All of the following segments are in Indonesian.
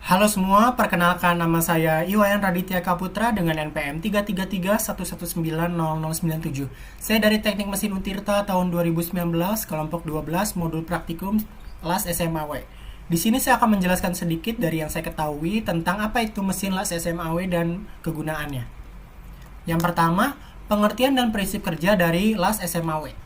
Halo semua, perkenalkan nama saya Iwayan Raditya Kaputra dengan NPM 33311900097. Saya dari Teknik Mesin Untirta tahun 2019, kelompok 12, modul praktikum LAS SMAW. Di sini saya akan menjelaskan sedikit dari yang saya ketahui tentang apa itu mesin LAS SMAW dan kegunaannya. Yang pertama, pengertian dan prinsip kerja dari LAS SMAW.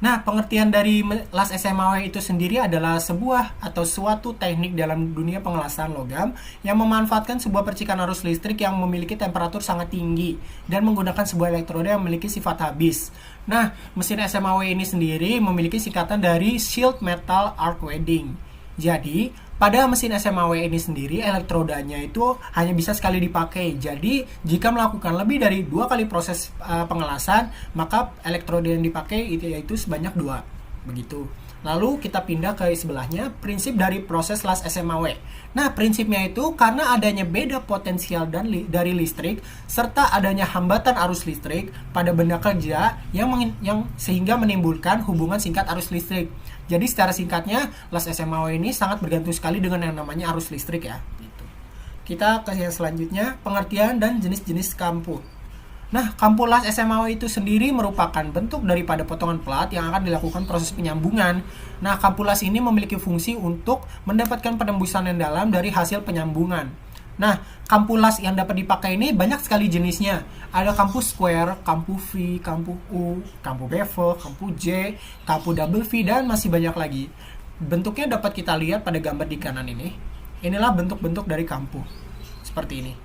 Nah, pengertian dari LAS SMAW itu sendiri adalah sebuah atau suatu teknik dalam dunia pengelasan logam yang memanfaatkan sebuah percikan arus listrik yang memiliki temperatur sangat tinggi dan menggunakan sebuah elektroda yang memiliki sifat habis. Nah, mesin SMAW ini sendiri memiliki singkatan dari Shield Metal Arc Welding. Jadi, pada mesin SMAW ini sendiri, elektrodanya itu hanya bisa sekali dipakai. Jadi, jika melakukan lebih dari 2 kali proses pengelasan, maka elektroda yang dipakai yaitu sebanyak 2. Begitu. Lalu kita pindah ke sebelahnya, prinsip dari proses LAS SMAW. Nah, prinsipnya itu karena adanya beda potensial dari listrik, serta adanya hambatan arus listrik pada benda kerja yang sehingga menimbulkan hubungan singkat arus listrik. Jadi secara singkatnya, LAS SMAW ini sangat bergantung sekali dengan yang namanya arus listrik ya. Gitu. Kita ke yang selanjutnya, pengertian dan jenis-jenis kampu. Nah, kampu LAS SMAW itu sendiri merupakan bentuk daripada potongan plat yang akan dilakukan proses penyambungan. Nah, kampu LAS ini memiliki fungsi untuk mendapatkan penembusan yang dalam dari hasil penyambungan. Nah, kampu LAS yang dapat dipakai ini banyak sekali jenisnya. Ada kampu square, kampu V, kampu U, kampu bevel, kampu J, kampu double V, dan masih banyak lagi. Bentuknya dapat kita lihat pada gambar di kanan ini. Inilah bentuk-bentuk dari kampu. Seperti ini.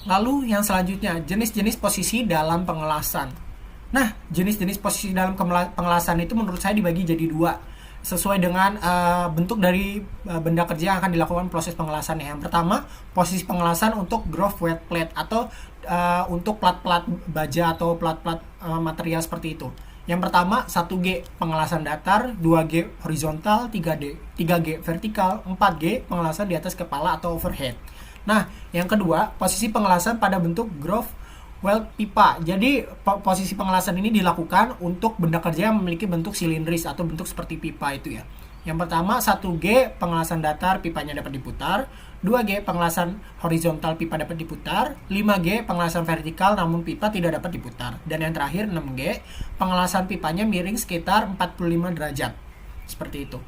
Lalu yang selanjutnya, jenis-jenis posisi dalam pengelasan. Nah, jenis-jenis posisi dalam pengelasan itu menurut saya dibagi jadi 2. Sesuai dengan bentuk dari benda kerja yang akan dilakukan proses pengelasannya. Yang pertama, posisi pengelasan untuk groove wet plate atau untuk plat-plat baja atau plat-plat material seperti itu. Yang pertama, 1G pengelasan datar, 2G horizontal, 3G vertikal, 4G pengelasan di atas kepala atau overhead. Nah, yang kedua, posisi pengelasan pada bentuk groove weld pipa. Jadi, posisi pengelasan ini dilakukan untuk benda kerja yang memiliki bentuk silindris atau bentuk seperti pipa itu ya. Yang pertama, 1G pengelasan datar, pipanya dapat diputar. 2G pengelasan horizontal, pipa dapat diputar. 5G pengelasan vertikal, namun pipa tidak dapat diputar. Dan yang terakhir, 6G pengelasan pipanya miring sekitar 45 derajat. Seperti itu.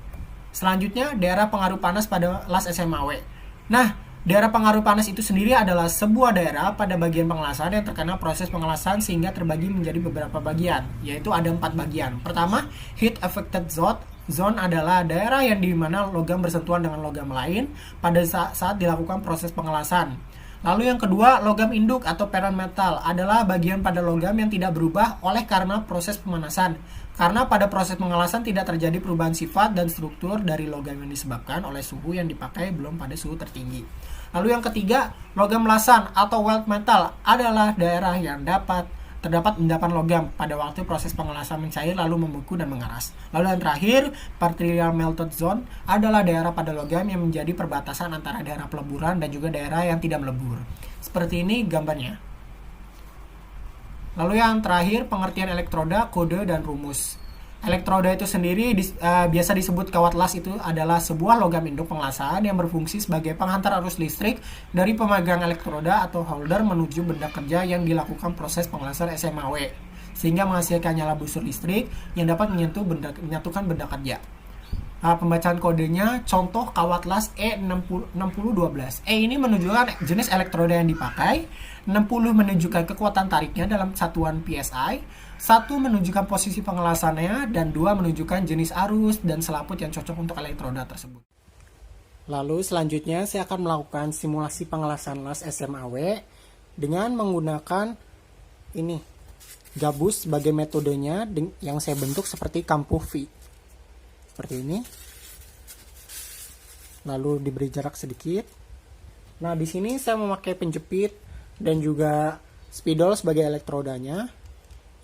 Selanjutnya, daerah pengaruh panas pada LAS SMAW. Nah, daerah pengaruh panas itu sendiri adalah sebuah daerah pada bagian pengelasan yang terkena proses pengelasan sehingga terbagi menjadi beberapa bagian, yaitu ada 4 bagian. Pertama, heat affected zone. Zone adalah daerah yang di mana logam bersentuhan dengan logam lain pada saat dilakukan proses pengelasan. Lalu yang kedua, logam induk atau parent metal adalah bagian pada logam yang tidak berubah oleh karena proses pemanasan. Karena pada proses pengelasan tidak terjadi perubahan sifat dan struktur dari logam yang disebabkan oleh suhu yang dipakai belum pada suhu tertinggi. Lalu yang ketiga, logam lasan atau weld metal adalah daerah yang terdapat endapan logam pada waktu proses pengelasan mencair lalu membeku dan mengeras. Lalu yang terakhir, partial melted zone adalah daerah pada logam yang menjadi perbatasan antara daerah peleburan dan juga daerah yang tidak melebur. Seperti ini gambarnya. Lalu yang terakhir, pengertian elektroda, kode, dan rumus. Elektroda itu sendiri biasa disebut kawat las, itu adalah sebuah logam induk pengelasan yang berfungsi sebagai penghantar arus listrik dari pemegang elektroda atau holder menuju benda kerja yang dilakukan proses pengelasan SMAW sehingga menghasilkan nyala busur listrik yang dapat menyatukan benda kerja. Pembacaan kodenya, contoh kawat las E6012. E ini menunjukkan jenis elektroda yang dipakai, 60 menunjukkan kekuatan tariknya dalam satuan PSI, 1 menunjukkan posisi pengelasannya, dan 2 menunjukkan jenis arus dan selaput yang cocok untuk elektroda tersebut. Lalu selanjutnya saya akan melakukan simulasi pengelasan LAS SMAW dengan menggunakan ini, gabus sebagai metodenya yang saya bentuk seperti kampu V. Seperti ini. Lalu diberi jarak sedikit. Nah, di sini saya memakai penjepit dan juga spidol sebagai elektrodanya.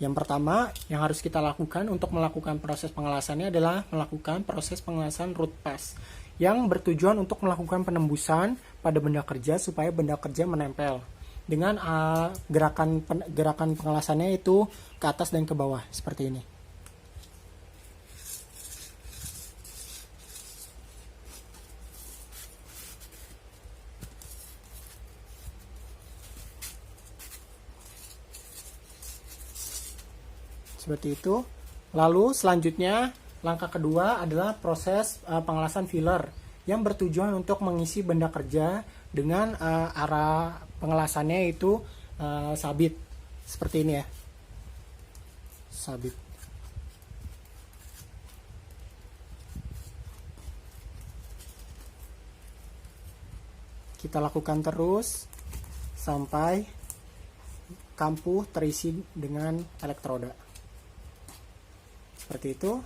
Yang pertama yang harus kita lakukan untuk melakukan proses pengelasannya adalah melakukan proses pengelasan root pass yang bertujuan untuk melakukan penembusan pada benda kerja supaya benda kerja menempel dengan gerakan pengelasannya itu ke atas dan ke bawah seperti ini. Seperti itu. Lalu selanjutnya langkah kedua adalah proses pengelasan filler yang bertujuan untuk mengisi benda kerja dengan arah pengelasannya itu sabit. Seperti ini ya. Sabit. Kita lakukan terus sampai kampuh terisi dengan elektroda. Seperti itu.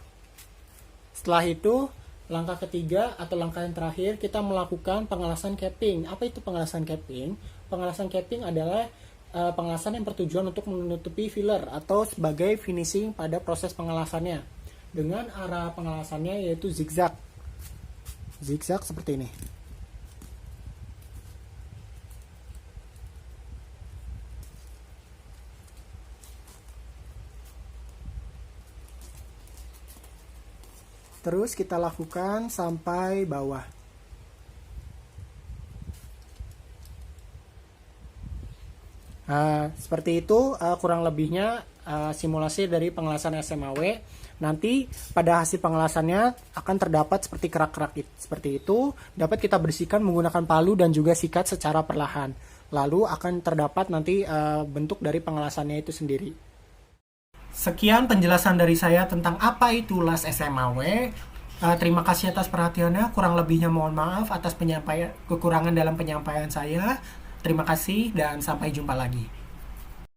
Setelah itu, langkah ketiga atau langkah yang terakhir, kita melakukan pengelasan capping. Apa itu pengelasan capping? Pengelasan capping adalah pengelasan yang bertujuan untuk menutupi filler atau sebagai finishing pada proses pengelasannya. Dengan arah pengelasannya yaitu zigzag. Zigzag seperti ini. Terus kita lakukan sampai bawah. Seperti itu kurang lebihnya simulasi dari pengelasan SMAW. Nanti pada hasil pengelasannya akan terdapat seperti kerak-kerak seperti itu. Dapat kita bersihkan menggunakan palu dan juga sikat secara perlahan. Lalu akan terdapat nanti bentuk dari pengelasannya itu sendiri. Sekian penjelasan dari saya tentang apa itu las SMAW. Terima kasih atas perhatiannya. Kurang lebihnya mohon maaf atas kekurangan dalam penyampaian saya. Terima kasih dan sampai jumpa lagi.